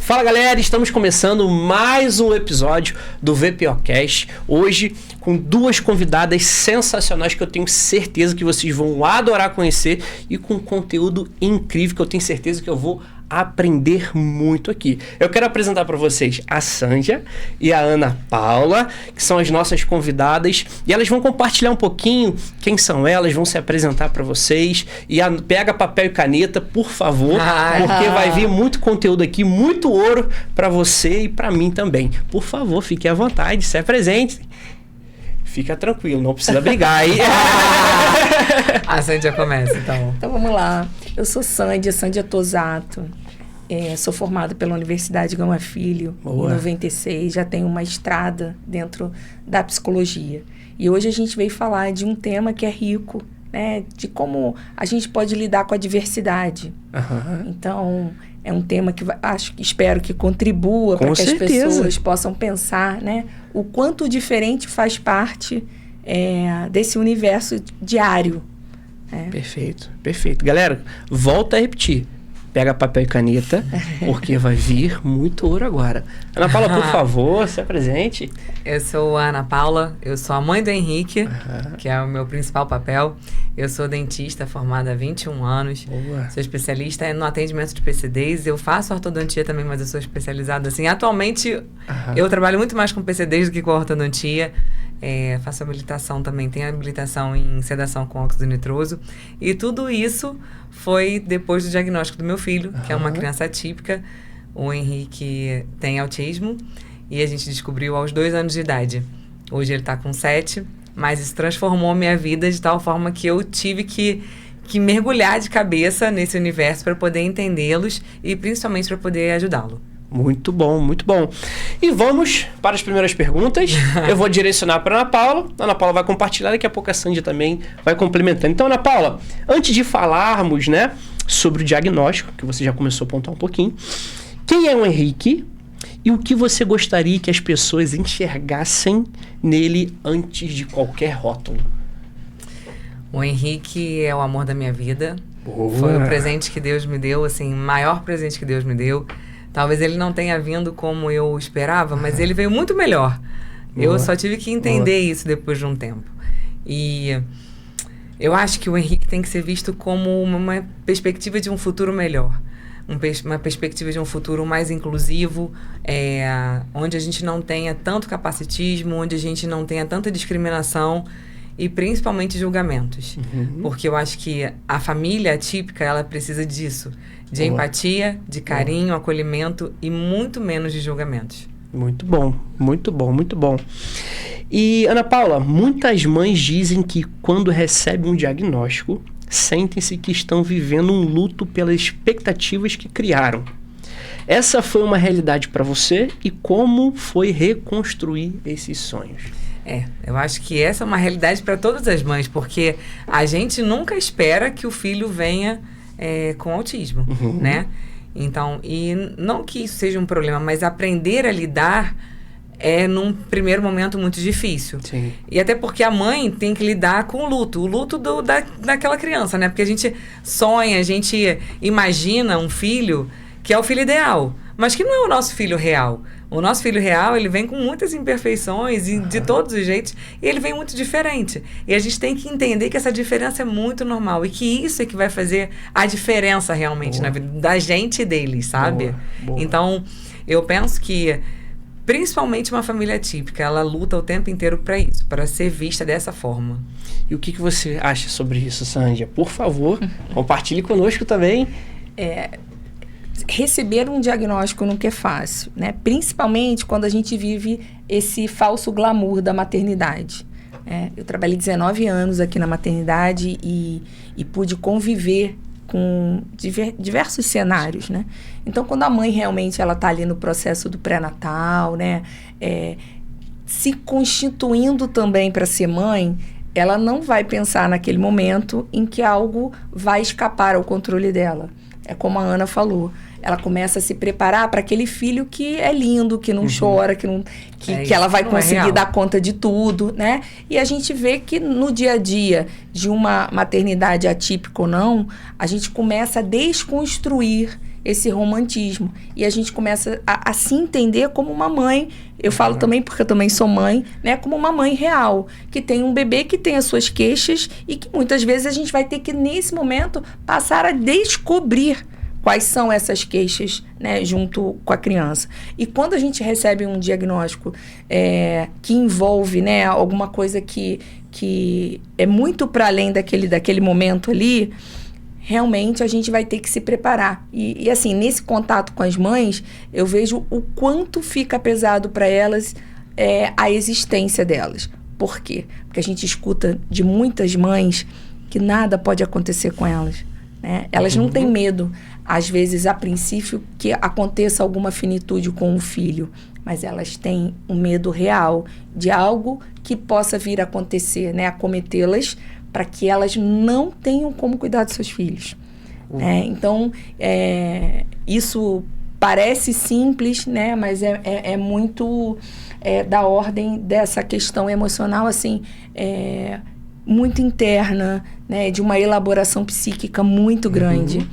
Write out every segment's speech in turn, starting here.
Fala galera, estamos começando mais um episódio do VPOcast, hoje com duas convidadas sensacionais que eu tenho certeza que vocês vão adorar conhecer e com conteúdo incrível que eu tenho certeza que eu vou aprender muito aqui. Eu quero apresentar para vocês a Sândia e a Ana Paula, que são as nossas convidadas, e elas vão compartilhar um pouquinho quem são elas, vão se apresentar para vocês. E pega papel e caneta, por favor, porque vai vir muito conteúdo aqui, muito ouro para você e para mim também. Por favor, fique à vontade, se apresente. Fica tranquilo, não precisa brigar aí. A Sândia começa, então. Então vamos lá. Eu sou Sândia Tosato. Sou formada pela Universidade Gama Filho, Boa. em 96. Já tenho uma estrada dentro da psicologia. E hoje a gente veio falar de um tema que é rico, né? De como a gente pode lidar com a diversidade. Uhum. Então, é um tema que espero que contribua para que as pessoas possam pensar, né? O quanto o diferente faz parte desse universo diário. Perfeito, perfeito. Galera, volta a repetir. Pega papel e caneta, porque vai vir muito ouro agora. Ana Paula, por favor, se apresente. Eu sou a Ana Paula, eu sou a mãe do Henrique, que é o meu principal papel. Eu sou dentista, formada há 21 anos. Boa. Sou especialista no atendimento de PCDs. Eu faço ortodontia também, mas eu sou especializada assim. Atualmente, eu trabalho muito mais com PCDs do que com ortodontia. Faço habilitação também, tenho habilitação em sedação com óxido nitroso. E tudo isso foi depois do diagnóstico do meu filho, que é uma criança atípica. O Henrique tem autismo e a gente descobriu aos 2 anos de idade. Hoje ele está com 7, mas isso transformou minha vida de tal forma que eu tive que mergulhar de cabeça nesse universo para poder entendê-los e principalmente para poder ajudá-lo. Muito bom, muito bom. E vamos para as primeiras perguntas. Eu vou direcionar para a Ana Paula. A Ana Paula vai compartilhar, daqui a pouco a Sândia também vai complementando. Então, Ana Paula, antes de falarmos, né, sobre o diagnóstico, que você já começou a apontar um pouquinho, quem é o Henrique e o que você gostaria que as pessoas enxergassem nele antes de qualquer rótulo? O Henrique é o amor da minha vida. Boa. Foi o presente que Deus me deu, assim, o maior presente que Deus me deu. Talvez ele não tenha vindo como eu esperava, mas ele veio muito melhor. Boa. Eu só tive que entender isso depois de um tempo. E eu acho que o Henrique tem que ser visto como uma perspectiva de um futuro melhor. Uma perspectiva de um futuro mais inclusivo, onde a gente não tenha tanto capacitismo, onde a gente não tenha tanta discriminação e principalmente julgamentos. Porque eu acho que a família atípica, ela precisa disso. De empatia, de carinho, acolhimento e muito menos de julgamentos. Muito bom, muito bom, muito bom. E, Ana Paula, muitas mães dizem que quando recebem um diagnóstico, sentem-se que estão vivendo um luto pelas expectativas que criaram. Essa foi uma realidade para você e como foi reconstruir esses sonhos? Eu acho que essa é uma realidade para todas as mães, porque a gente nunca espera que o filho venha com autismo, né? Então, e não que isso seja um problema, mas aprender a lidar num primeiro momento muito difícil. Sim. E até porque a mãe tem que lidar com o luto daquela criança, né? Porque a gente sonha, a gente imagina um filho que é o filho ideal, mas que não é o nosso filho real. O nosso filho real, ele vem com muitas imperfeições e de todos os jeitos, e ele vem muito diferente. E a gente tem que entender que essa diferença é muito normal e que isso é que vai fazer a diferença realmente na vida da gente e deles, sabe? Boa. Então, eu penso que principalmente uma família típica, ela luta o tempo inteiro para isso, para ser vista dessa forma. E o que você acha sobre isso, Sândia? Por favor, compartilhe conosco também. Receber um diagnóstico nunca é fácil, né? Principalmente quando a gente vive esse falso glamour da maternidade. Eu trabalhei 19 anos aqui na maternidade e pude conviver com diversos cenários, né? Então, quando a mãe realmente ela está ali no processo do pré-natal, né? Se constituindo também para ser mãe, ela não vai pensar naquele momento em que algo vai escapar ao controle dela. É como a Ana falou. Ela começa a se preparar para aquele filho que é lindo, que não chora, que ela vai conseguir dar conta de tudo, né? E a gente vê que no dia a dia de uma maternidade atípica ou não, a gente começa a desconstruir esse romantismo. E a gente começa a se entender como uma mãe. Eu falo também, porque eu também sou mãe, né? Como uma mãe real, que tem um bebê que tem as suas queixas e que muitas vezes a gente vai ter que, nesse momento, passar a descobrir quais são essas queixas, né, junto com a criança. E quando a gente recebe um diagnóstico que envolve, né, alguma coisa que é muito para além daquele momento ali, realmente a gente vai ter que se preparar. E assim, nesse contato com as mães, eu vejo o quanto fica pesado para elas a existência delas. Por quê? Porque a gente escuta de muitas mães que nada pode acontecer com elas, né? Elas não têm medo, às vezes, a princípio, que aconteça alguma finitude com o filho, mas elas têm um medo real de algo que possa vir a acontecer, né? Acometê-las, para que elas não tenham como cuidar dos seus filhos. Então, isso parece simples, né? Mas é muito da ordem dessa questão emocional, assim, muito interna, né? De uma elaboração psíquica muito grande,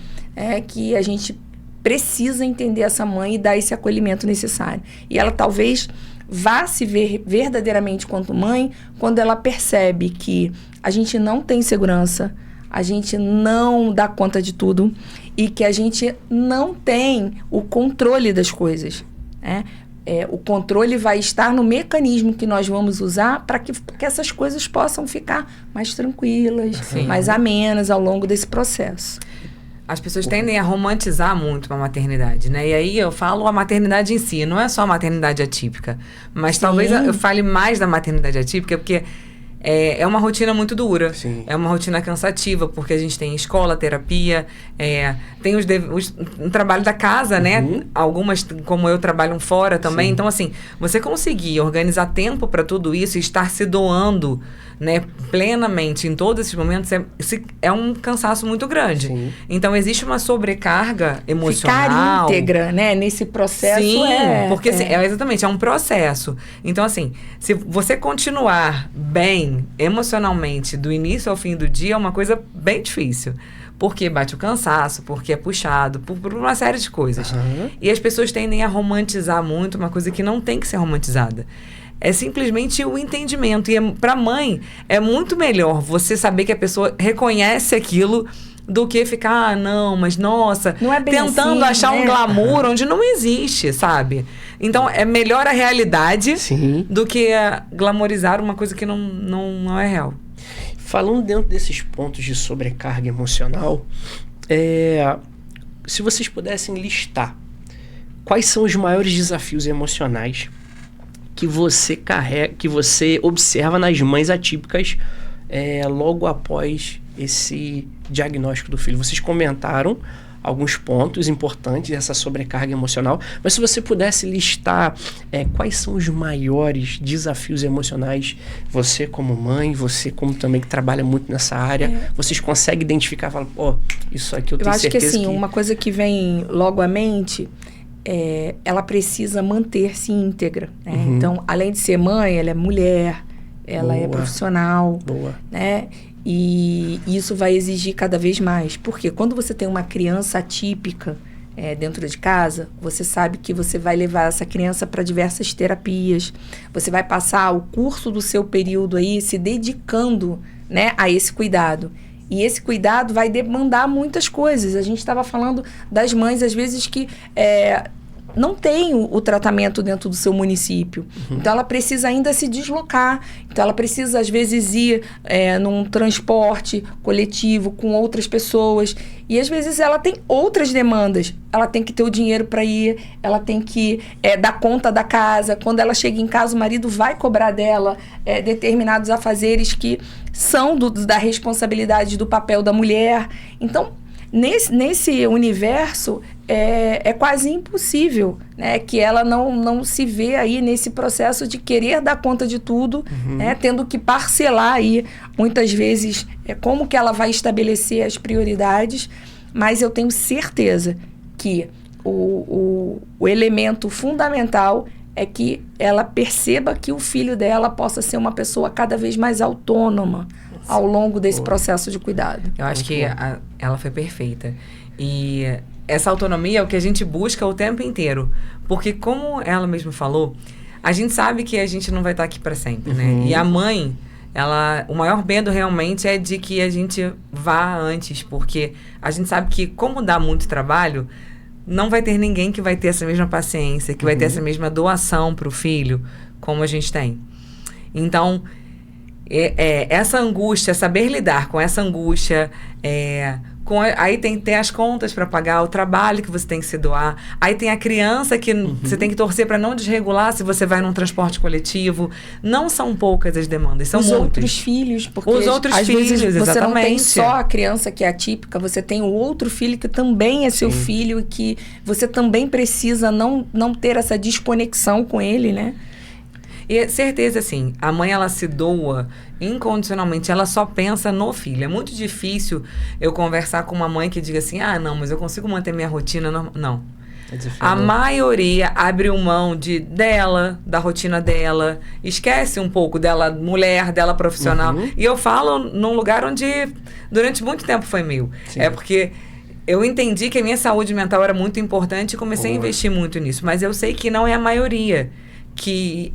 que a gente precisa entender essa mãe e dar esse acolhimento necessário. E ela talvez vá se ver verdadeiramente quanto mãe quando ela percebe que a gente não tem segurança, a gente não dá conta de tudo e que a gente não tem o controle das coisas, né? O controle vai estar no mecanismo que nós vamos usar para que essas coisas possam ficar mais tranquilas, mais amenas ao longo desse processo. As pessoas tendem a romantizar muito a maternidade, né? E aí eu falo a maternidade em si, não é só a maternidade atípica. Mas talvez eu fale mais da maternidade atípica, porque é uma rotina muito dura. Sim. É uma rotina cansativa, porque a gente tem escola, terapia, tem o trabalho da casa, né? Algumas, como eu, trabalham fora também. Sim. Então, assim, você conseguir organizar tempo para tudo isso e estar se doando, né, plenamente em todos esses momentos é um cansaço muito grande. Sim. Então, existe uma sobrecarga emocional. Ficar íntegra, né, nesse processo. Sim, porque assim, exatamente, é um processo. Então, assim, se você continuar bem emocionalmente do início ao fim do dia, é uma coisa bem difícil. Porque bate o cansaço, porque é puxado, por uma série de coisas. E as pessoas tendem a romantizar muito uma coisa que não tem que ser romantizada. É simplesmente o entendimento. E para mãe, é muito melhor você saber que a pessoa reconhece aquilo do que ficar, não, mas nossa, não é bem tentando assim, achar um glamour onde não existe, sabe? Então, é melhor a realidade do que glamorizar uma coisa que não é real. Falando dentro desses pontos de sobrecarga emocional, se vocês pudessem listar quais são os maiores desafios emocionais que você carrega, que você observa nas mães atípicas logo após esse diagnóstico do filho. Vocês comentaram alguns pontos importantes dessa sobrecarga emocional, mas se você pudesse listar quais são os maiores desafios emocionais, você como mãe, você como também que trabalha muito nessa área, vocês conseguem identificar e falar, isso aqui eu tenho certeza que... Eu acho que assim, uma coisa que vem logo à mente... ela precisa manter-se íntegra, né? Então, além de ser mãe, ela é mulher, ela é profissional, né? E isso vai exigir cada vez mais. Porque quando você tem uma criança atípica dentro de casa, você sabe que você vai levar essa criança para diversas terapias. Você vai passar o curso do seu período aí se dedicando, né, a esse cuidado. E esse cuidado vai demandar muitas coisas. A gente estava falando das mães, às vezes, que não tem o tratamento dentro do seu município. Então, ela precisa ainda se deslocar. Então, ela precisa, às vezes, ir num transporte coletivo com outras pessoas. E, às vezes, ela tem outras demandas. Ela tem que ter o dinheiro para ir, ela tem que dar conta da casa. Quando ela chega em casa, o marido vai cobrar dela determinados afazeres que são da responsabilidade do papel da mulher. Então, nesse universo, é quase impossível, né, que ela não se vê aí nesse processo de querer dar conta de tudo, né, tendo que parcelar aí, muitas vezes, como que ela vai estabelecer as prioridades. Mas eu tenho certeza que o elemento fundamental é que ela perceba que o filho dela possa ser uma pessoa cada vez mais autônoma ao longo desse processo de cuidado. Eu acho que ela foi perfeita. E essa autonomia é o que a gente busca o tempo inteiro. Porque, como ela mesma falou, a gente sabe que a gente não vai estar aqui para sempre, né? E a mãe, o maior medo realmente é de que a gente vá antes, porque a gente sabe que, como dá muito trabalho, não vai ter ninguém que vai ter essa mesma paciência, que vai ter essa mesma doação para o filho, como a gente tem. Então, essa angústia, saber lidar com essa angústia, aí tem que ter as contas para pagar, o trabalho que você tem que se doar. Aí tem a criança que você tem que torcer para não desregular se você vai num transporte coletivo. Não são poucas as demandas, são muitas. Os outros filhos, porque os outros às filhos, vezes você exatamente. não tem só a criança que é atípica, você tem o outro filho que também é seu filho e que você também precisa não ter essa desconexão com ele, né? E certeza, assim, a mãe, ela se doa incondicionalmente, ela só pensa no filho. É muito difícil eu conversar com uma mãe que diga assim, não, mas eu consigo manter minha rotina normal. Não. A maioria abriu mão da rotina dela, esquece um pouco dela mulher, dela profissional. E eu falo num lugar onde durante muito tempo foi meu. Sim. É porque eu entendi que a minha saúde mental era muito importante e comecei a investir muito nisso. Mas eu sei que não é a maioria. Que,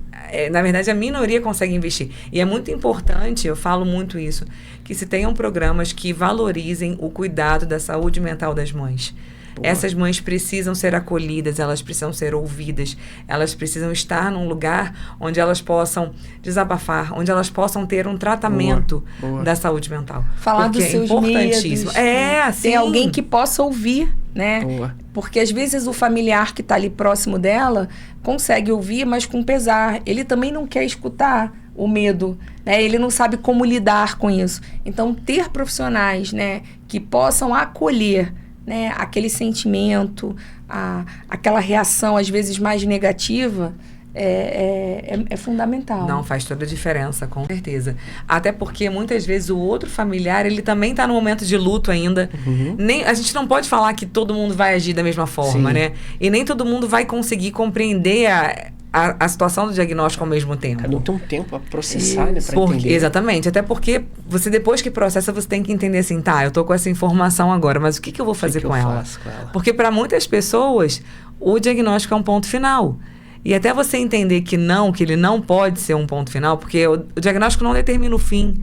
na verdade, a minoria consegue investir. E é muito importante, eu falo muito isso, que se tenham programas que valorizem o cuidado da saúde mental das mães. Essas mães precisam ser acolhidas, elas precisam ser ouvidas, elas precisam estar num lugar onde elas possam desabafar, onde elas possam ter um tratamento da saúde mental. Falar dos seus medos. Assim. Tem alguém que possa ouvir, né? Porque às vezes o familiar que está ali próximo dela consegue ouvir, mas com pesar. Ele também não quer escutar o medo, né? Ele não sabe como lidar com isso. Então, ter profissionais, né, que possam acolher, né, aquele sentimento, aquela reação às vezes mais negativa, é fundamental. Não, faz toda a diferença, com certeza. Até porque muitas vezes o outro familiar, ele também está no momento de luto ainda. A gente não pode falar que todo mundo vai agir da mesma forma, né? E nem todo mundo vai conseguir compreender a situação do diagnóstico ao mesmo tempo. Cada um tem um tempo para processar, né? Para entender. Exatamente. Até porque você, depois que processa, você tem que entender assim, eu tô com essa informação agora, mas o que eu vou fazer com ela? Porque para muitas pessoas, o diagnóstico é um ponto final. E até você entender que ele não pode ser um ponto final, porque o diagnóstico não determina o fim.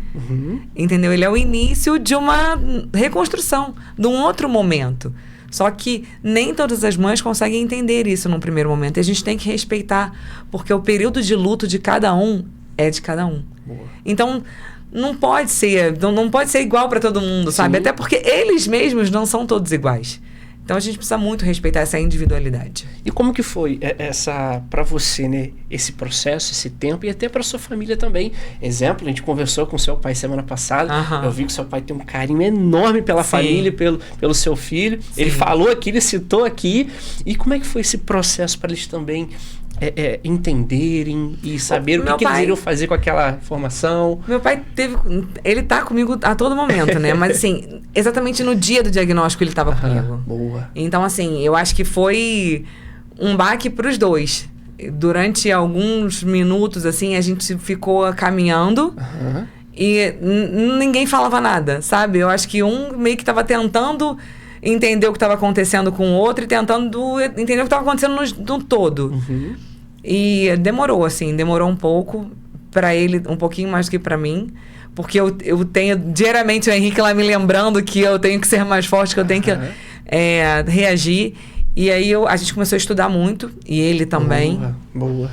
Entendeu? Ele é o início de uma reconstrução, de um outro momento. Só que nem todas as mães conseguem entender isso num primeiro momento. E a gente tem que respeitar, porque o período de luto de cada um é de cada um. Então, não pode ser igual para todo mundo, sabe? Até porque eles mesmos não são todos iguais. Então, a gente precisa muito respeitar essa individualidade. E como que foi para você, né, esse processo, esse tempo, e até para sua família também? Exemplo, a gente conversou com seu pai semana passada, eu vi que seu pai tem um carinho enorme pela família, pelo seu filho. Sim. Ele falou aqui, ele citou aqui. E como é que foi esse processo para eles também entenderem e saber o que eles iriam fazer com aquela informação? Meu pai ele tá comigo a todo momento, né? Mas assim, exatamente no dia do diagnóstico ele tava comigo. Boa. Então assim, eu acho que foi um baque pros dois. Durante alguns minutos, assim, a gente ficou caminhando e ninguém falava nada, sabe? Eu acho que um meio que tava tentando entender o que estava acontecendo com o outro e tentando entender o que estava acontecendo no todo. E demorou um pouco para ele, um pouquinho mais do que para mim, porque eu tenho diariamente o Henrique lá me lembrando que eu tenho que ser mais forte, que eu tenho que reagir. E aí a gente começou a estudar muito, e ele também. Boa.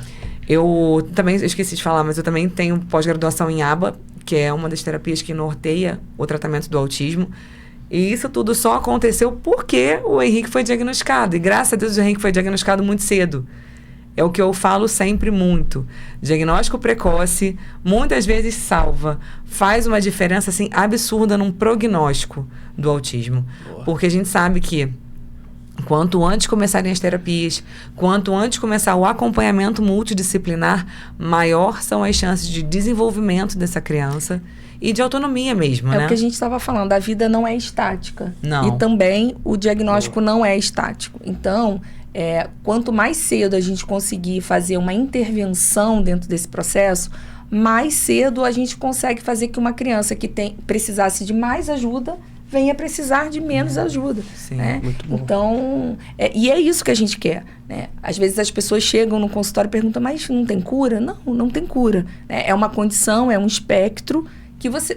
Eu também, esqueci de falar, mas eu também tenho pós-graduação em ABA, que é uma das terapias que norteia o tratamento do autismo. E isso tudo só aconteceu porque o Henrique foi diagnosticado. E graças a Deus o Henrique foi diagnosticado muito cedo. É o que eu falo sempre muito. Diagnóstico precoce muitas vezes salva. Faz uma diferença assim, absurda num prognóstico do autismo. Porque a gente sabe que quanto antes começarem as terapias, quanto antes começar o acompanhamento multidisciplinar, maior são as chances de desenvolvimento dessa criança e de autonomia mesmo, né? É o que a gente estava falando, a vida não é estática. Não. E também o diagnóstico não é estático. Então, quanto mais cedo a gente conseguir fazer uma intervenção dentro desse processo, mais cedo a gente consegue fazer que uma criança que precisasse de mais ajuda venha precisar de menos ajuda. Sim, né? muito bom. Então, e é isso que a gente quer. Né? Às vezes as pessoas chegam no consultório e perguntam, mas não tem cura? Não, não tem cura. É uma condição, é um espectro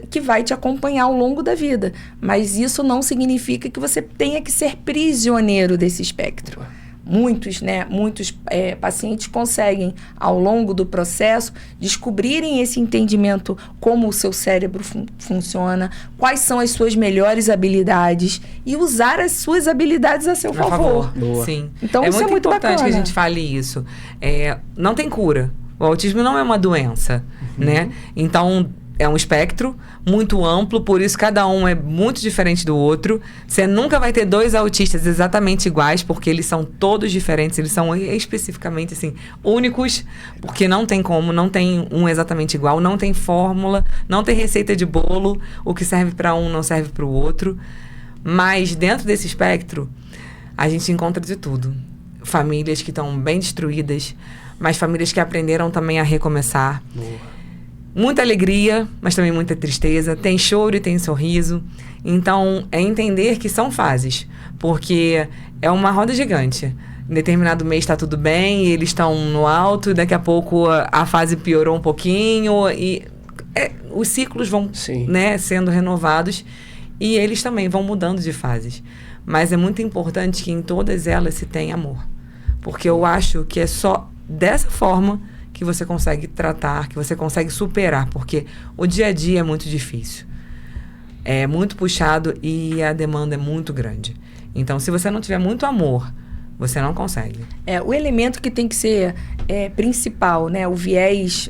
que vai te acompanhar ao longo da vida. Mas isso não significa que você tenha que ser prisioneiro desse espectro. Muitos pacientes conseguem, ao longo do processo, descobrirem esse entendimento, como o seu cérebro funciona, quais são as suas melhores habilidades e usar as suas habilidades a seu favor. Sim. Então, isso é muito importante bacana. que a gente fale isso. Não tem cura. O autismo não é uma doença, né? Então, é um espectro muito amplo, por isso cada um é muito diferente do outro. Você nunca vai ter 2 autistas exatamente iguais, porque eles são todos diferentes, eles são especificamente, assim, únicos, porque não tem como, não tem um exatamente igual, não tem fórmula, não tem receita de bolo, o que serve para um não serve para o outro. Mas dentro desse espectro, a gente encontra de tudo. Famílias que estão bem destruídas, mas famílias que aprenderam também a recomeçar. Boa. Muita alegria, mas também muita tristeza. Tem choro e tem sorriso. Então, é entender que são fases. Porque é uma roda gigante. Em determinado mês está tudo bem, e eles estão no alto, e daqui a pouco a fase piorou um pouquinho. E os ciclos vão, né, sendo renovados. E eles também vão mudando de fases. Mas é muito importante que em todas elas se tenha amor. Porque eu acho que é só dessa forma que você consegue tratar, que você consegue superar, porque o dia a dia é muito difícil. É muito puxado e a demanda é muito grande. Então, se você não tiver muito amor, você não consegue. O elemento que tem que ser principal, né? O viés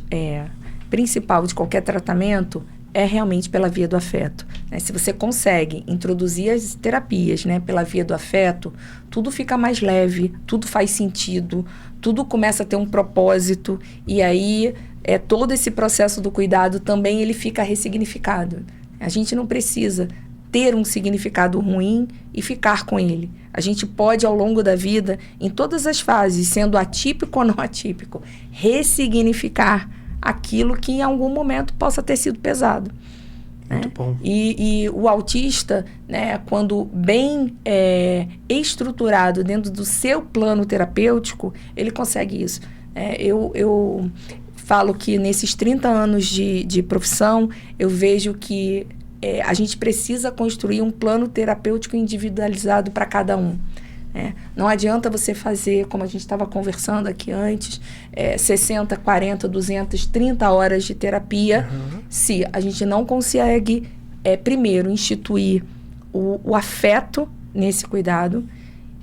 principal de qualquer tratamento é realmente pela via do afeto. Né? Se você consegue introduzir as terapias, né, pela via do afeto, tudo fica mais leve, tudo faz sentido, tudo começa a ter um propósito, e aí todo esse processo do cuidado também ele fica ressignificado. A gente não precisa ter um significado ruim e ficar com ele. A gente pode, ao longo da vida, em todas as fases, sendo atípico ou não atípico, ressignificar aquilo que em algum momento possa ter sido pesado. Muito bom. E o autista, né, quando bem estruturado dentro do seu plano terapêutico, ele consegue isso. Eu falo que nesses 30 anos de profissão, eu vejo que a gente precisa construir um plano terapêutico individualizado para cada um. Não adianta você fazer, como a gente estava conversando aqui antes, 60, 40, 200, 30 horas de terapia, se a gente não consegue, primeiro, instituir o afeto nesse cuidado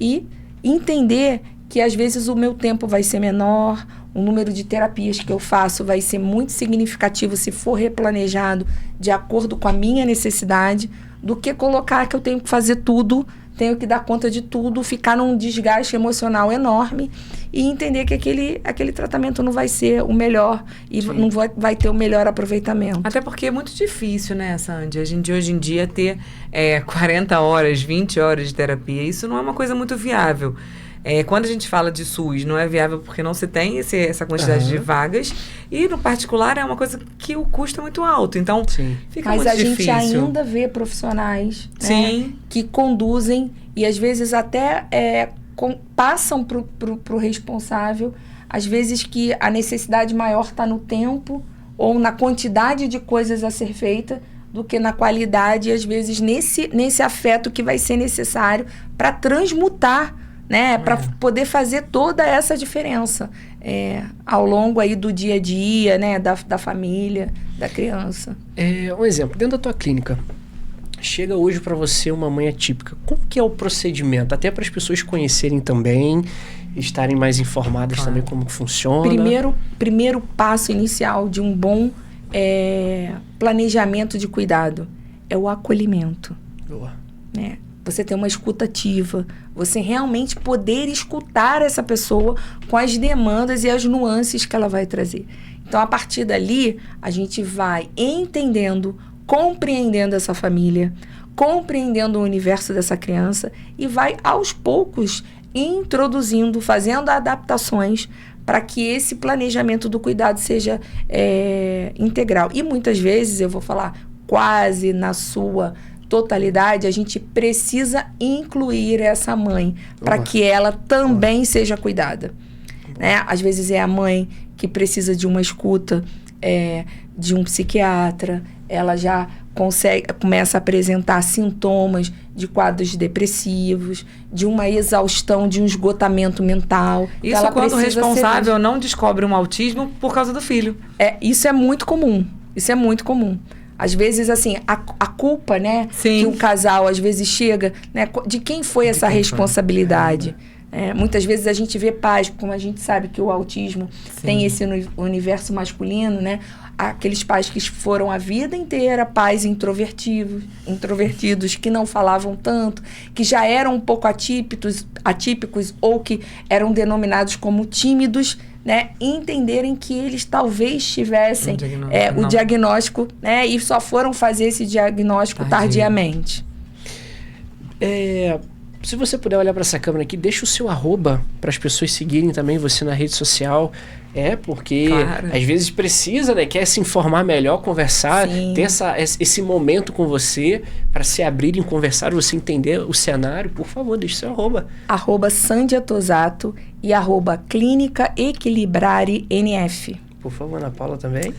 e entender que, às vezes, o meu tempo vai ser menor, o número de terapias que eu faço vai ser muito significativo se for replanejado de acordo com a minha necessidade, do que colocar que eu tenho que fazer tudo, tenho que dar conta de tudo, ficar num desgaste emocional enorme e entender que aquele tratamento não vai ser o melhor e não vai ter o melhor aproveitamento. Até porque é muito difícil, né, Sandy? A gente hoje em dia ter 40 horas, 20 horas de terapia, isso não é uma coisa muito viável. Quando a gente fala de SUS, não é viável porque não se tem essa quantidade de vagas. E, no particular, é uma coisa que o custo é muito alto. Então, fica muito difícil. Mas a gente ainda vê profissionais, né, que conduzem e, às vezes, até passam para o responsável. Às vezes que a necessidade maior está no tempo ou na quantidade de coisas a ser feita do que na qualidade. E, às vezes, nesse afeto que vai ser necessário para transmutar, né, para poder fazer toda essa diferença ao longo aí do dia a dia, né, da família, da criança. Um exemplo, dentro da tua clínica, chega hoje para você uma mãe atípica, como que é o procedimento? Até para as pessoas conhecerem também, estarem mais informadas também como que funciona. Primeiro passo inicial de um bom planejamento de cuidado é o acolhimento. Boa. Né? Você ter uma escuta ativa, você realmente poder escutar essa pessoa com as demandas e as nuances que ela vai trazer. Então, a partir dali, a gente vai entendendo, compreendendo essa família, compreendendo o universo dessa criança e vai, aos poucos, introduzindo, fazendo adaptações para que esse planejamento do cuidado seja integral. E muitas vezes, eu vou falar quase na sua totalidade, a gente precisa incluir essa mãe para que ela também seja cuidada. Né? Às vezes é a mãe que precisa de uma escuta de um psiquiatra, ela já começa a apresentar sintomas de quadros depressivos, de uma exaustão, de um esgotamento mental. Isso ela quando o responsável não descobre um autismo por causa do filho. Isso é muito comum. Isso é muito comum. Às vezes, assim, a culpa, né? Sim. Que o casal, às vezes, chega... Né, de quem foi essa responsabilidade? Muitas vezes a gente vê pais, como a gente sabe que o autismo tem esse universo masculino, né? Aqueles pais que foram a vida inteira pais introvertidos, que não falavam tanto, que já eram um pouco atípicos ou que eram denominados como tímidos, né? Entenderem que eles talvez tivessem o diagnóstico, né? E só foram fazer esse diagnóstico tardiamente. Se você puder olhar para essa câmera aqui, deixa o seu @ para as pessoas seguirem também você na rede social. Porque às vezes precisa, né? Quer se informar melhor, conversar, ter esse momento com você para se abrir em conversar, você entender o cenário. Por favor, deixa o seu @. @Sandia Tosato e @Clínica Equilibrare NF. Por favor, Ana Paula também.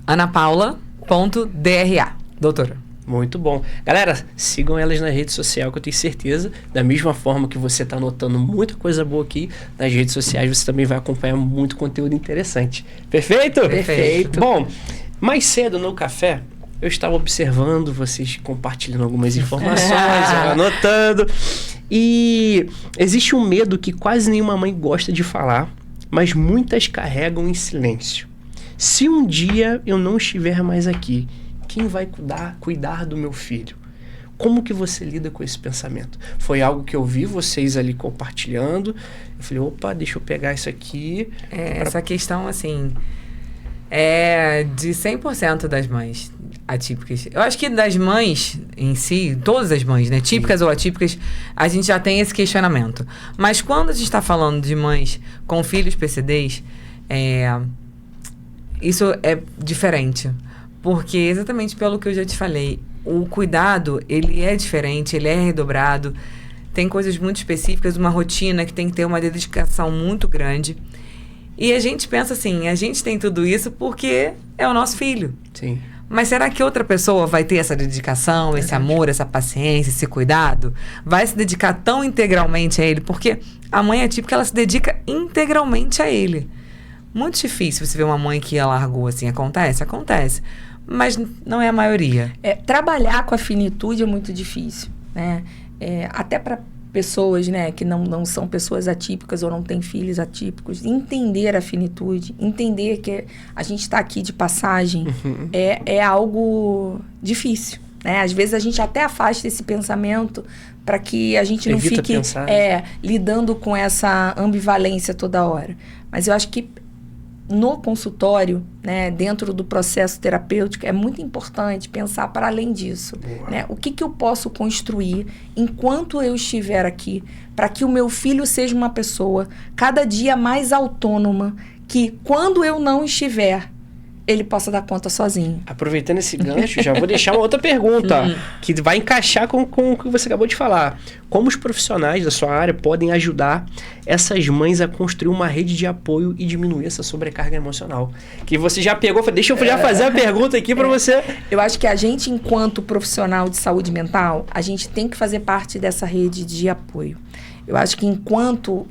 anapaula.dra, doutora. Muito bom. Galera, sigam elas na rede social, que eu tenho certeza, da mesma forma que você está notando muita coisa boa aqui, nas redes sociais você também vai acompanhar muito conteúdo interessante. Perfeito? Perfeito. Bom, mais cedo no café, eu estava observando vocês compartilhando algumas informações, eu anotando, e existe um medo que quase nenhuma mãe gosta de falar, mas muitas carregam em silêncio. Se um dia eu não estiver mais aqui, quem vai cuidar do meu filho? Como que você lida com esse pensamento? Foi algo que eu vi vocês ali compartilhando. Eu falei, opa, deixa eu pegar isso aqui. Essa questão, assim, é de 100% das mães atípicas. Eu acho que das mães em si, todas as mães, né, típicas ou atípicas, a gente já tem esse questionamento. Mas quando a gente está falando de mães com filhos PCDs, isso é diferente. Porque exatamente pelo que eu já te falei, o cuidado, ele é diferente, ele é redobrado, tem coisas muito específicas, uma rotina que tem que ter uma dedicação muito grande. E a gente pensa assim, a gente tem tudo isso porque é o nosso filho. Sim. Mas será que outra pessoa vai ter essa dedicação, esse amor, essa paciência, esse cuidado? Vai se dedicar tão integralmente a ele? Porque a mãe atípica, ela se dedica integralmente a ele. Muito difícil você ver uma mãe que largou assim. Acontece. Mas não é a maioria. Trabalhar com a finitude é muito difícil, né? Até para pessoas, né, que não são pessoas atípicas ou não têm filhos atípicos, entender a finitude, entender que a gente está aqui de passagem, é algo difícil, né? Às vezes a gente até afasta esse pensamento para que a gente não fique lidando com essa ambivalência toda hora. Mas eu acho que no consultório, né, dentro do processo terapêutico, é muito importante pensar para além disso. Né? O que eu posso construir enquanto eu estiver aqui para que o meu filho seja uma pessoa cada dia mais autônoma, que quando eu não estiver, ele possa dar conta sozinho. Aproveitando esse gancho, já vou deixar uma outra pergunta, que vai encaixar com o que você acabou de falar. Como os profissionais da sua área podem ajudar essas mães a construir uma rede de apoio e diminuir essa sobrecarga emocional? Que você já pegou, deixa eu já fazer a pergunta aqui para você. Eu acho que a gente, enquanto profissional de saúde mental, a gente tem que fazer parte dessa rede de apoio. Eu acho que enquanto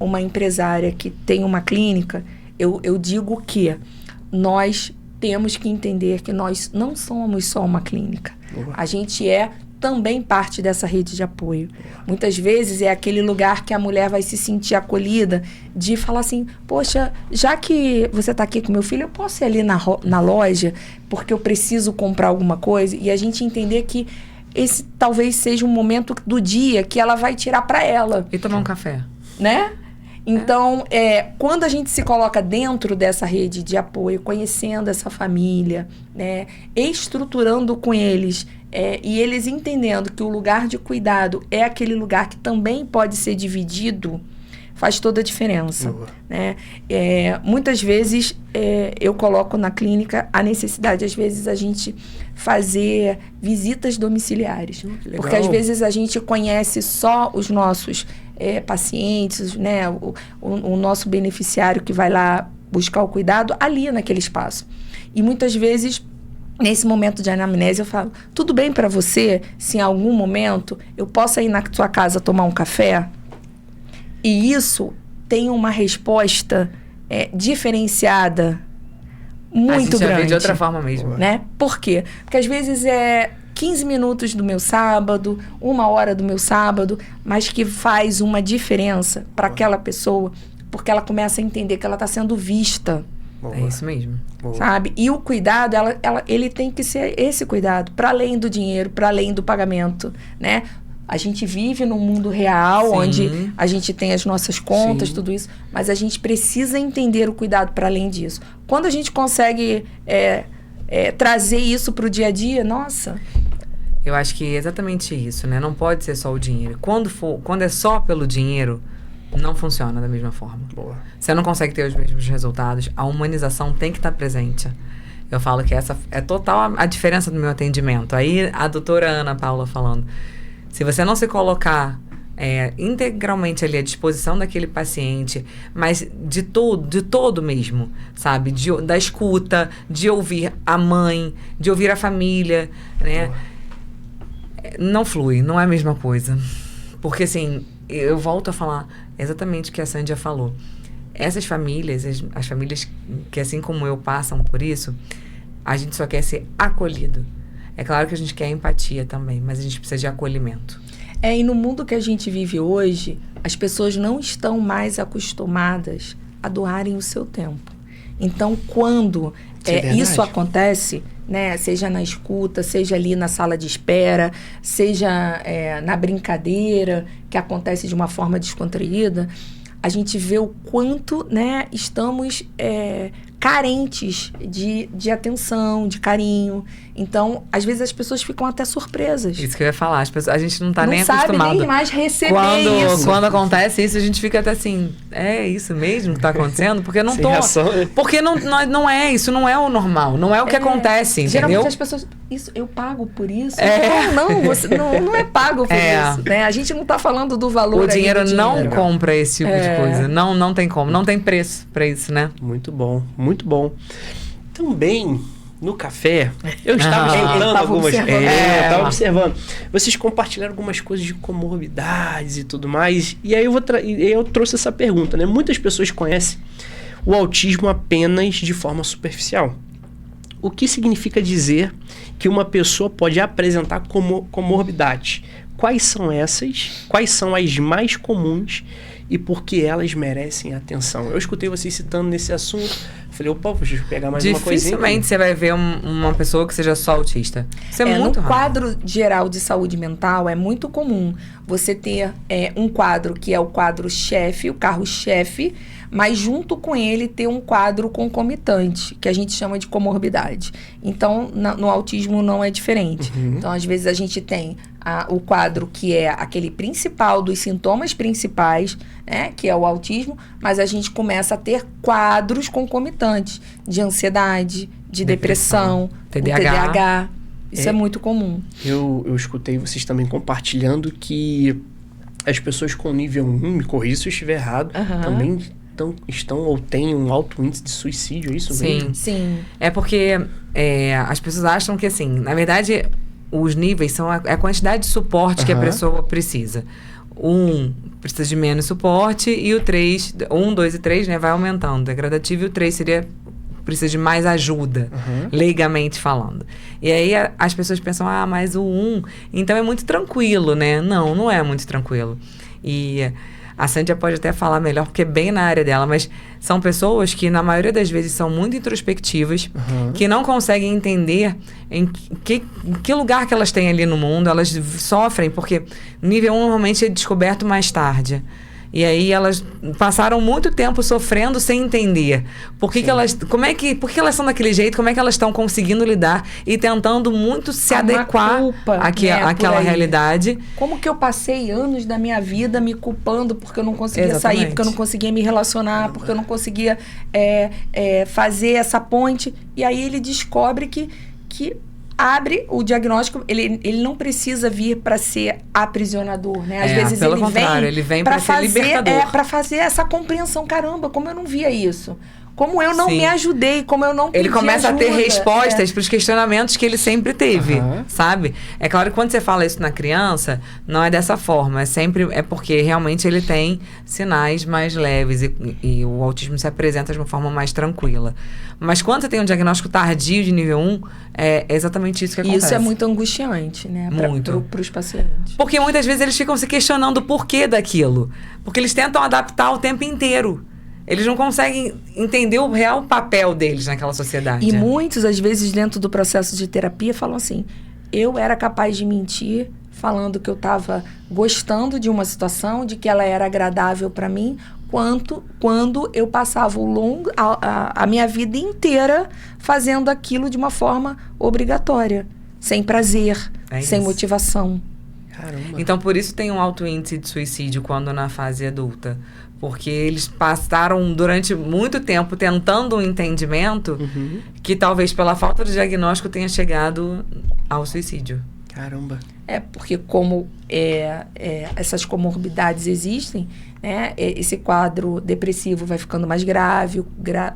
uma empresária que tem uma clínica, eu digo que nós temos que entender que nós não somos só uma clínica. A gente é também parte dessa rede de apoio. Muitas vezes é aquele lugar que a mulher vai se sentir acolhida de falar assim, poxa, já que você está aqui com meu filho, eu posso ir ali na loja porque eu preciso comprar alguma coisa? E a gente entender que esse talvez seja um momento do dia que ela vai tirar para ela. E tomar um café. Né? Então, quando a gente se coloca dentro dessa rede de apoio, conhecendo essa família, né, estruturando com eles, e eles entendendo que o lugar de cuidado é aquele lugar que também pode ser dividido, faz toda a diferença. Né? Muitas vezes eu coloco na clínica a necessidade, às vezes, a gente fazer visitas domiciliares. Porque às vezes a gente conhece só os nossos pacientes, né? O nosso beneficiário que vai lá buscar o cuidado ali naquele espaço. E muitas vezes, nesse momento de anamnese, eu falo, tudo bem para você se em algum momento eu possa ir na sua casa tomar um café? E isso tem uma resposta diferenciada muito grande. A gente já vê de outra forma mesmo. Né? Por quê? Porque às vezes 15 minutos do meu sábado, 1 hora do meu sábado, mas que faz uma diferença para aquela pessoa, porque ela começa a entender que ela está sendo vista. É isso mesmo. Sabe? E o cuidado, ele tem que ser esse cuidado, para além do dinheiro, para além do pagamento, né? A gente vive num mundo real, onde a gente tem as nossas contas, tudo isso, mas a gente precisa entender o cuidado para além disso. Quando a gente consegue trazer isso para o dia a dia, nossa... Eu acho que é exatamente isso, né? Não pode ser só o dinheiro. Quando é só pelo dinheiro, não funciona da mesma forma. Você não consegue ter os mesmos resultados. A humanização tem que estar presente. Eu falo que essa é total a diferença do meu atendimento. Aí a doutora Ana Paula falando, se você não se colocar integralmente ali à disposição daquele paciente, mas de todo mesmo, sabe? Da escuta, de ouvir a mãe, de ouvir a família, né? Não flui, não é a mesma coisa. Porque, assim, eu volto a falar exatamente o que a Sândia falou. Essas famílias, as famílias que, assim como eu, passam por isso, a gente só quer ser acolhido. É claro que a gente quer empatia também, mas a gente precisa de acolhimento. E no mundo que a gente vive hoje, as pessoas não estão mais acostumadas a doarem o seu tempo. Então, quando isso acontece, né, seja na escuta, seja ali na sala de espera, seja na brincadeira, que acontece de uma forma descontraída, a gente vê o quanto, né, estamos carentes de atenção, de carinho. Então, às vezes as pessoas ficam até surpresas. Isso que eu ia falar. A gente não tá nem acostumado. Não sabe nem mais receber isso. Quando acontece isso, a gente fica até assim, é isso mesmo que tá acontecendo? Porque não tô... Porque não é, isso não é o normal. Não é o que acontece, entendeu? Geralmente as pessoas... Isso, eu pago por isso? Não, você não é pago por isso. Né? A gente não tá falando do valor. O dinheiro não compra esse tipo de coisa. Não tem como. Não tem preço pra isso, né? Muito bom, muito bom. Também... No café, eu estava escutando algumas... eu estava observando. Vocês compartilharam algumas coisas de comorbidades e tudo mais. E aí eu trouxe essa pergunta, né? Muitas pessoas conhecem o autismo apenas de forma superficial. O que significa dizer que uma pessoa pode apresentar comorbidades? Quais são essas? Quais são as mais comuns? E por que elas merecem atenção? Eu escutei vocês citando nesse assunto. Falei, opa, vou pegar mais uma coisinha. Dificilmente você vai ver uma pessoa que seja só autista. Isso é muito raro. No quadro geral de saúde mental, é muito comum você ter um quadro que é o quadro chefe, o carro-chefe, mas junto com ele ter um quadro concomitante, que a gente chama de comorbidade. Então, no autismo não é diferente. Então, às vezes a gente tem o quadro que é aquele principal dos sintomas principais, né, que é o autismo, mas a gente começa a ter quadros concomitantes de ansiedade, de depressão, TDAH. Isso é muito comum. Eu escutei vocês também compartilhando que as pessoas com nível 1, me corrija se eu estiver errado, também estão ou têm um alto índice de suicídio, é isso mesmo? Sim. É porque as pessoas acham que, assim, na verdade, os níveis são a quantidade de suporte que a pessoa precisa. 1 precisa de menos suporte e o 3, 1, 2 e 3, né, vai aumentando. É gradativo e o 3 precisa de mais ajuda, leigamente falando. E aí as pessoas pensam, mas o 1, então é muito tranquilo, né? Não é muito tranquilo. E a Sândia pode até falar melhor, porque é bem na área dela, mas são pessoas que, na maioria das vezes, são muito introspectivas, que não conseguem entender em que lugar que elas têm ali no mundo. Elas sofrem, porque nível 1 normalmente é descoberto mais tarde. E aí elas passaram muito tempo sofrendo sem entender por que elas são daquele jeito, como é que elas estão conseguindo lidar e tentando muito se adequar àquela realidade. Como que eu passei anos da minha vida me culpando porque eu não conseguia sair, porque eu não conseguia me relacionar, porque eu não conseguia fazer essa ponte. E aí ele descobre que abre o diagnóstico, ele não precisa vir para ser aprisionador, né? Às vezes ele vem para ser libertador. Para fazer essa compreensão. Caramba, como eu não via isso. Como eu não me ajudei, como eu não pedi Ele começa ajuda. A ter respostas para os questionamentos que ele sempre teve, sabe? É claro que quando você fala isso na criança, não é dessa forma. É porque realmente ele tem sinais mais leves e o autismo se apresenta de uma forma mais tranquila. Mas quando você tem um diagnóstico tardio de nível 1, é exatamente isso que acontece. Isso é muito angustiante, né? Para os pacientes. Porque muitas vezes eles ficam se questionando o porquê daquilo. Porque eles tentam adaptar o tempo inteiro. Eles não conseguem entender o real papel deles naquela sociedade. E muitos, às vezes, dentro do processo de terapia, falam assim, eu era capaz de mentir falando que eu estava gostando de uma situação, de que ela era agradável para mim, quando eu passava a minha vida inteira fazendo aquilo de uma forma obrigatória, sem prazer, sem motivação. Caramba. Então, por isso tem um alto índice de suicídio quando na fase adulta. Porque eles passaram durante muito tempo tentando um entendimento que talvez pela falta de diagnóstico tenha chegado ao suicídio. Caramba. Porque como essas comorbidades existem, né, esse quadro depressivo vai ficando mais grave,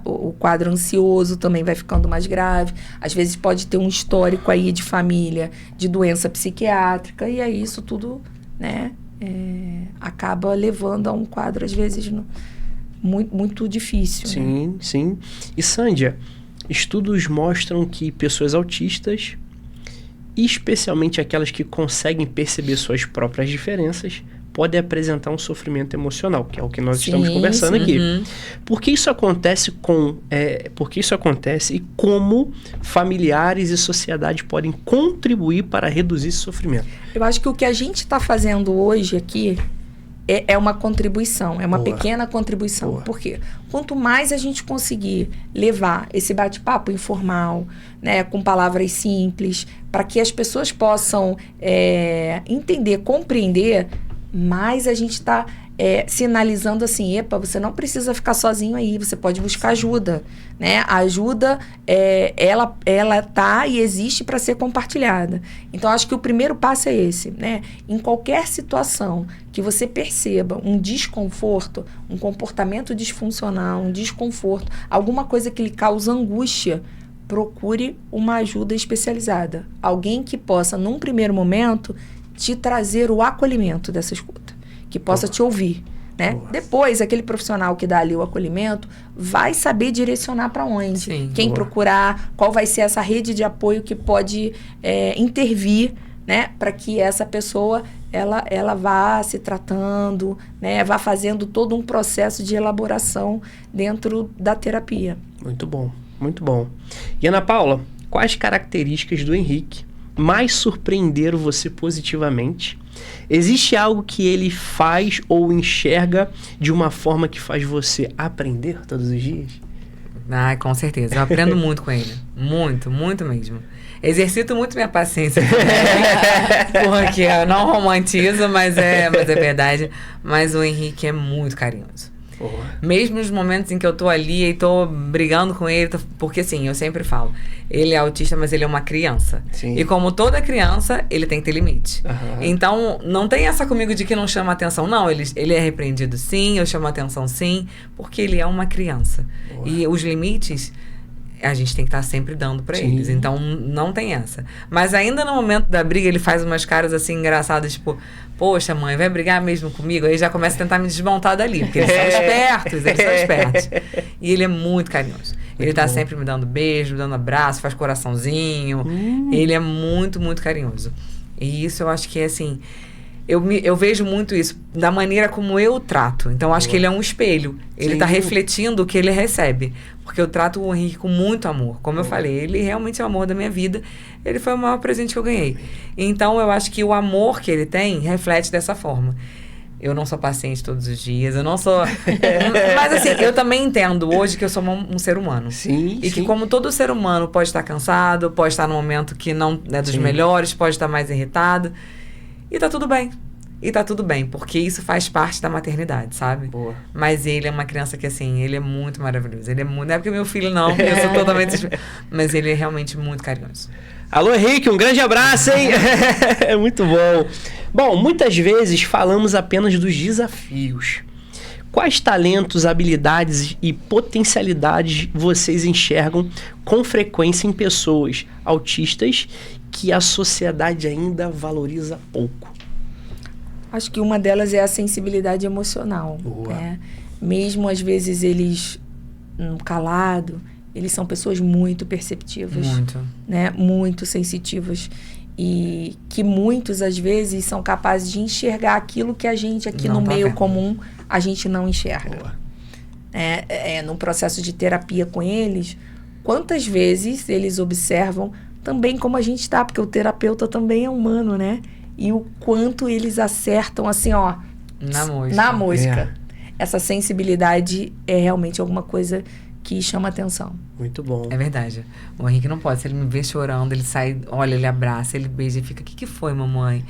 o quadro ansioso também vai ficando mais grave. Às vezes pode ter um histórico aí de família, de doença psiquiátrica, e aí isso tudo, né, acaba levando a um quadro, às vezes, muito, muito difícil. Sim, né? Sim. E, Sândia, estudos mostram que pessoas autistas, especialmente aquelas que conseguem perceber suas próprias diferenças, podem apresentar um sofrimento emocional, que é o que nós estamos conversando aqui. Por que isso acontece e como familiares e sociedade podem contribuir para reduzir esse sofrimento? Eu acho que o que a gente está fazendo hoje aqui é uma contribuição, é uma pequena contribuição. Por quê? Quanto mais a gente conseguir levar esse bate-papo informal, né, com palavras simples, para que as pessoas possam entender, compreender, mais a gente está sinalizando assim, você não precisa ficar sozinho aí, você pode buscar ajuda, né? A ajuda, ela tá e existe para ser compartilhada. Então, acho que o primeiro passo é esse, né? Em qualquer situação que você perceba um desconforto, um comportamento disfuncional, um desconforto, alguma coisa que lhe causa angústia, procure uma ajuda especializada. Alguém que possa, num primeiro momento, te trazer o acolhimento dessa escuta, que possa te ouvir, né? Depois, aquele profissional que dá ali o acolhimento vai saber direcionar para onde, quem procurar, qual vai ser essa rede de apoio que pode intervir, né? Para que essa pessoa ela vá se tratando, né? Vá fazendo todo um processo de elaboração dentro da terapia. Muito bom, muito bom. E Ana Paula, quais características do Henrique mais surpreenderam você positivamente? Existe algo que ele faz ou enxerga de uma forma que faz você aprender todos os dias? Com certeza. Eu aprendo muito com ele. Muito, muito mesmo. Exercito muito minha paciência. Porque eu não romantizo, mas é verdade. Mas o Henrique é muito carinhoso. Mesmo nos momentos em que eu tô ali e tô brigando com ele, porque assim, eu sempre falo, ele é autista, mas ele é uma criança. Sim. E como toda criança, ele tem que ter limite. Então, não tem essa comigo de que não chama atenção. Não, ele é repreendido sim, eu chamo atenção sim, porque ele é uma criança. E os limites, a gente tem que estar sempre dando pra eles. Então, não tem essa. Mas ainda no momento da briga, ele faz umas caras assim engraçadas, tipo, poxa, mãe, vai brigar mesmo comigo? Aí já começa a tentar me desmontar dali, porque eles são espertos, E ele é muito carinhoso. Ele tá sempre me dando beijo, me dando abraço, faz coraçãozinho. Ele é muito, muito carinhoso. E isso eu acho que é assim... Eu vejo muito isso da maneira como eu trato. Então, acho que ele é um espelho. Ele tá refletindo o que ele recebe. Porque eu trato o Henrique com muito amor. Como eu falei, ele realmente é o amor da minha vida. Ele foi o maior presente que eu ganhei. Então, eu acho que o amor que ele tem reflete dessa forma. Eu não sou paciente todos os dias, eu não sou... Mas assim, eu também entendo hoje que eu sou um ser humano. Sim, e que como todo ser humano pode estar cansado, pode estar num momento que não é dos melhores, pode estar mais irritado. E tá tudo bem. E tá tudo bem, porque isso faz parte da maternidade, sabe? Boa. Mas ele é uma criança que, assim, ele é muito maravilhoso. Ele é muito... Não é porque meu filho não, eu sou totalmente... Mas ele é realmente muito carinhoso. Alô, Henrique, um grande abraço, hein? É muito bom. Bom, muitas vezes falamos apenas dos desafios. Quais talentos, habilidades e potencialidades vocês enxergam com frequência em pessoas autistas que a sociedade ainda valoriza pouco? Acho que uma delas é a sensibilidade emocional. Né? Mesmo às vezes eles calado, eles são pessoas muito perceptivas. Muito. Né? Muito sensitivas. E que muitos, às vezes, são capazes de enxergar aquilo que a gente aqui no meio comum, a gente não enxerga. No processo de terapia com eles, quantas vezes eles observam também como a gente está, porque o terapeuta também é humano, né? E o quanto eles acertam, assim, ó... Na mosca. Essa sensibilidade é realmente alguma coisa que chama atenção. Muito bom. É verdade. O Henrique não pode. Se ele me vê chorando, ele sai, olha, ele abraça, ele beija e fica, o que foi, mamãe?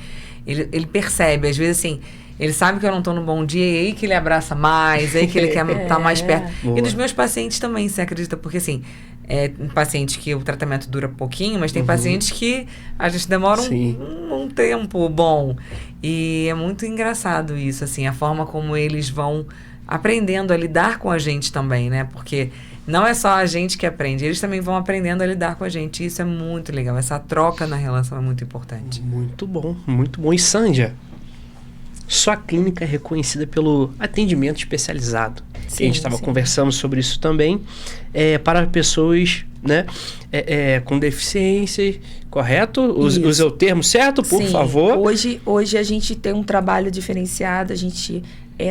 Ele percebe, às vezes, assim, ele sabe que eu não tô no bom dia, e aí que ele abraça mais, aí que ele quer estar mais perto. Boa. E dos meus pacientes também, você acredita? Porque, assim, pacientes que o tratamento dura pouquinho, mas tem pacientes que a gente demora um tempo bom. E é muito engraçado isso, assim, a forma como eles vão aprendendo a lidar com a gente também, né? Porque não é só a gente que aprende, eles também vão aprendendo a lidar com a gente. Isso é muito legal, essa troca na relação é muito importante. Muito bom, muito bom. E Sândia, sua clínica é reconhecida pelo atendimento especializado. Sim, a gente estava conversando sobre isso também, para pessoas, né, com deficiências, correto? Use o termo certo, por favor. Hoje a gente tem um trabalho diferenciado, a gente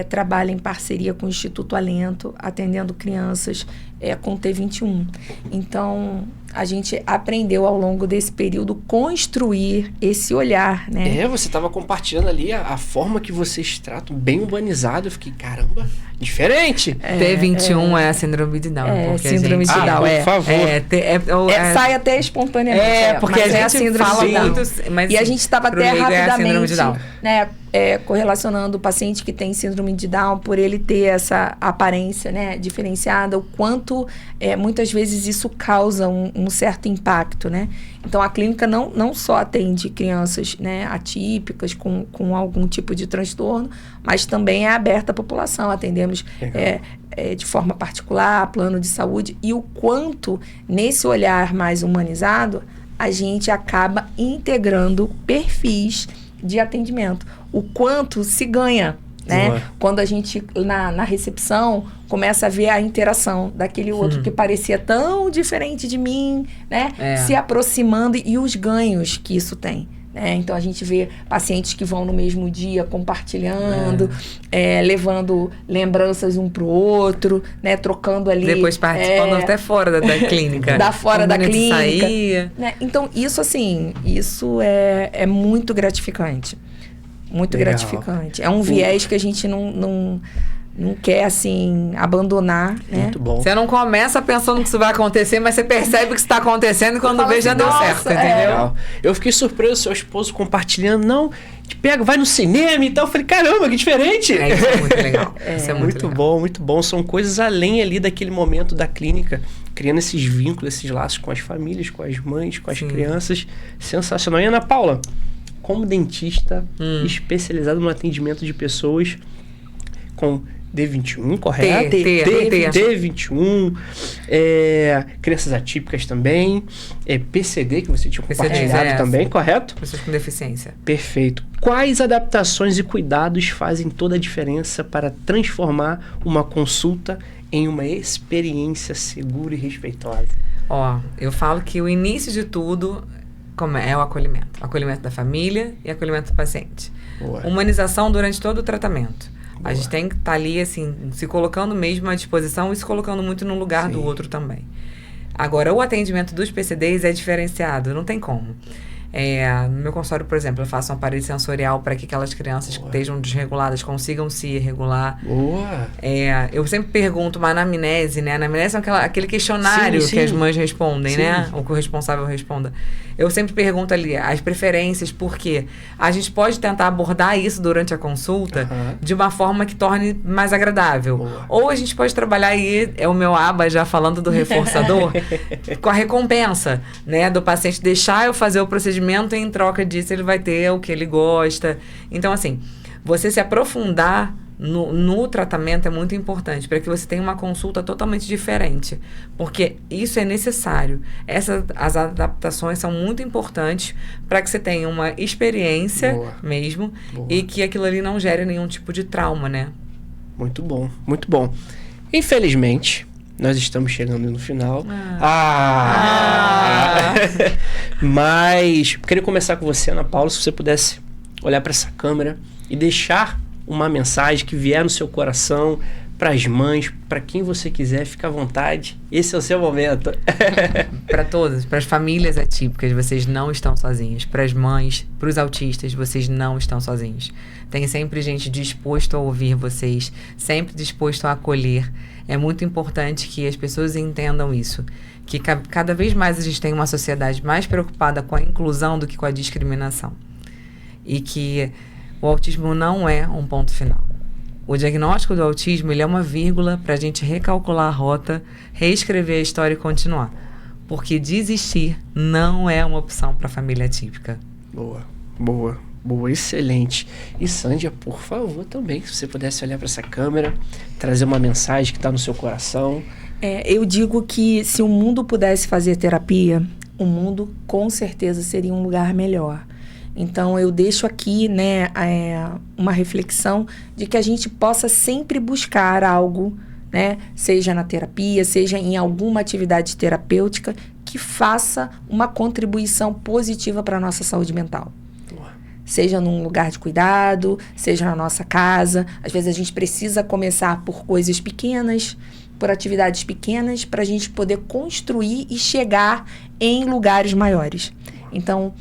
trabalha em parceria com o Instituto Alento, atendendo crianças com T21. Então, a gente aprendeu ao longo desse período construir esse olhar, né? Você estava compartilhando ali a forma que vocês tratam, bem humanizado. Eu fiquei, caramba, diferente. T21 é a síndrome de Down. Síndrome de Down, por favor. Sai até espontaneamente. Porque a gente síndrome fala de Down. muito... Mas, e a gente estava até rapidamente, né, correlacionando o paciente que tem síndrome de Down por ele ter essa aparência, né, diferenciada, o quanto muitas vezes isso causa um certo impacto, né? Então a clínica não só atende crianças, né, atípicas com algum tipo de transtorno, mas também é aberta à população. Atendemos de forma particular, plano de saúde, e o quanto nesse olhar mais humanizado a gente acaba integrando perfis de atendimento. O quanto se ganha, né? Quando a gente, na recepção, começa a ver a interação daquele outro que parecia tão diferente de mim, né? Se aproximando e os ganhos que isso tem. Então, a gente vê pacientes que vão no mesmo dia compartilhando, levando lembranças um pro outro, né? Trocando ali. Depois participando até fora da clínica. Fora da clínica. Saía. Né? Então, isso assim, isso é muito gratificante. Muito gratificante. É um viés que a gente não quer, assim, abandonar, né? Muito bom. Você não começa pensando que isso vai acontecer, mas você percebe que isso está acontecendo e quando vê já deu certo, entendeu? Legal. Eu fiquei surpreso, seu esposo compartilhando, te pega, vai no cinema e tal. Eu falei, caramba, que diferente. Isso é muito legal. Isso é muito legal. Bom, muito bom. São coisas além ali daquele momento da clínica, criando esses vínculos, esses laços com as famílias, com as mães, com as crianças. Sensacional. E Ana Paula, como dentista especializado no atendimento de pessoas com D21, correto? D21, crianças atípicas também, PCD, que você tinha compartilhado também, correto? Pessoas com deficiência. Perfeito. Quais adaptações e cuidados fazem toda a diferença para transformar uma consulta em uma experiência segura e respeitosa? Eu falo que o início de tudo é o acolhimento. O acolhimento da família e acolhimento do paciente. Boa. Humanização durante todo o tratamento. Boa. A gente tem que estar ali, assim, se colocando mesmo à disposição e se colocando muito no lugar do outro também. Agora, o atendimento dos PCDs é diferenciado, não tem como. No meu consultório, por exemplo, eu faço um aparelho sensorial para que aquelas crianças que estejam desreguladas consigam se regular. Boa! Eu sempre pergunto uma anamnese, né? A anamnese é aquele questionário que as mães respondem, né? Ou que o responsável responda. Eu sempre pergunto ali as preferências, porque a gente pode tentar abordar isso durante a consulta de uma forma que torne mais agradável. Boa. Ou a gente pode trabalhar aí, é o meu aba já falando do reforçador, com a recompensa, né? Do paciente deixar eu fazer o procedimento e em troca disso ele vai ter o que ele gosta. Então, assim, você se aprofundar no tratamento é muito importante para que você tenha uma consulta totalmente diferente, porque isso é necessário. As adaptações são muito importantes para que você tenha uma experiência mesmo e que aquilo ali não gere nenhum tipo de trauma, né? Muito bom, muito bom. Infelizmente, nós estamos chegando no final. Mas queria começar com você, Ana Paula, se você pudesse olhar para essa câmera e deixar uma mensagem que vier no seu coração para as mães, para quem você quiser, fica à vontade. Esse é o seu momento. Para todas, para as famílias atípicas, vocês não estão sozinhos. Para as mães, para os autistas, vocês não estão sozinhos. Tem sempre gente disposto a ouvir vocês, sempre disposto a acolher. É muito importante que as pessoas entendam isso, que cada vez mais a gente tem uma sociedade mais preocupada com a inclusão do que com a discriminação. E que o autismo não é um ponto final. O diagnóstico do autismo, ele é uma vírgula para a gente recalcular a rota, reescrever a história e continuar. Porque desistir não é uma opção para a família atípica. Boa, excelente. E Sândia, por favor, também, se você pudesse olhar para essa câmera, trazer uma mensagem que está no seu coração. Eu digo que se o mundo pudesse fazer terapia, o mundo com certeza seria um lugar melhor. Então, eu deixo aqui, né, uma reflexão de que a gente possa sempre buscar algo, né, seja na terapia, seja em alguma atividade terapêutica, que faça uma contribuição positiva para a nossa saúde mental. Seja num lugar de cuidado, seja na nossa casa. Às vezes a gente precisa começar por coisas pequenas, por atividades pequenas, para a gente poder construir e chegar em lugares maiores. Então,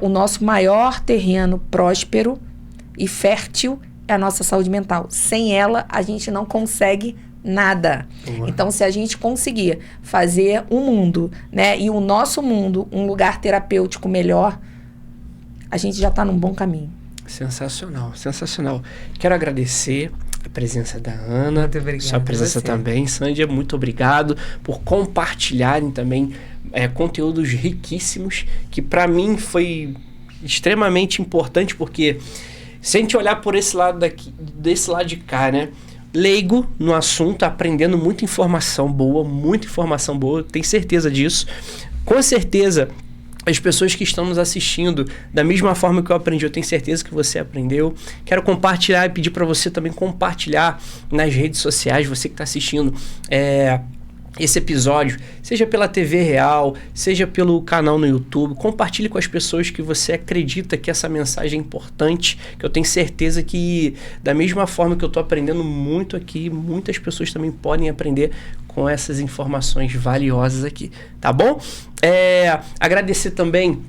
o nosso maior terreno próspero e fértil é a nossa saúde mental. Sem ela, a gente não consegue nada. Então, se a gente conseguir fazer o mundo, né, e o nosso mundo um lugar terapêutico melhor, a gente já está num bom caminho. Sensacional. Quero agradecer a presença da Ana. Muito obrigada. Sua presença também. Sândia, muito obrigado por compartilharem também conteúdos riquíssimos, que para mim foi extremamente importante, porque se a gente olhar por esse lado daqui, desse lado de cá, né? Leigo no assunto, aprendendo muita informação boa, tenho certeza disso. Com certeza, as pessoas que estão nos assistindo, da mesma forma que eu aprendi, eu tenho certeza que você aprendeu. Quero compartilhar e pedir para você também compartilhar nas redes sociais, você que está assistindo esse episódio, seja pela TV Real, seja pelo canal no YouTube. Compartilhe com as pessoas que você acredita que essa mensagem é importante, que eu tenho certeza que, da mesma forma que eu estou aprendendo muito aqui, muitas pessoas também podem aprender com essas informações valiosas aqui, tá bom? Agradecer também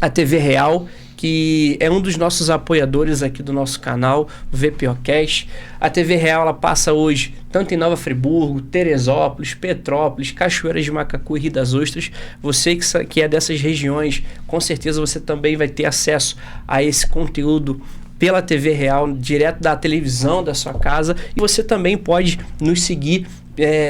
a TV Real, que é um dos nossos apoiadores aqui do nosso canal, o VPOcast. A TV Real, ela passa hoje tanto em Nova Friburgo, Teresópolis, Petrópolis, Cachoeiras de Macacu e Rio das Ostras. Você que é dessas regiões, com certeza você também vai ter acesso a esse conteúdo pela TV Real, direto da televisão da sua casa. E você também pode nos seguir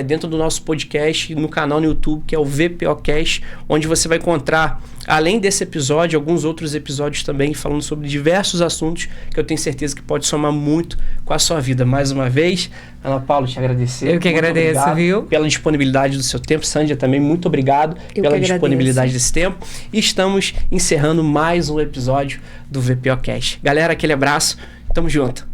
dentro do nosso podcast, no canal no YouTube, que é o VPOcast, onde você vai encontrar, além desse episódio, alguns outros episódios também, falando sobre diversos assuntos que eu tenho certeza que pode somar muito com a sua vida. Mais uma vez, Ana Paula, te agradecer. Eu que agradeço, viu? Pela disponibilidade do seu tempo. Sândia, também muito obrigado pela disponibilidade desse tempo. E estamos encerrando mais um episódio do VPOcast. Galera, aquele abraço. Tamo junto.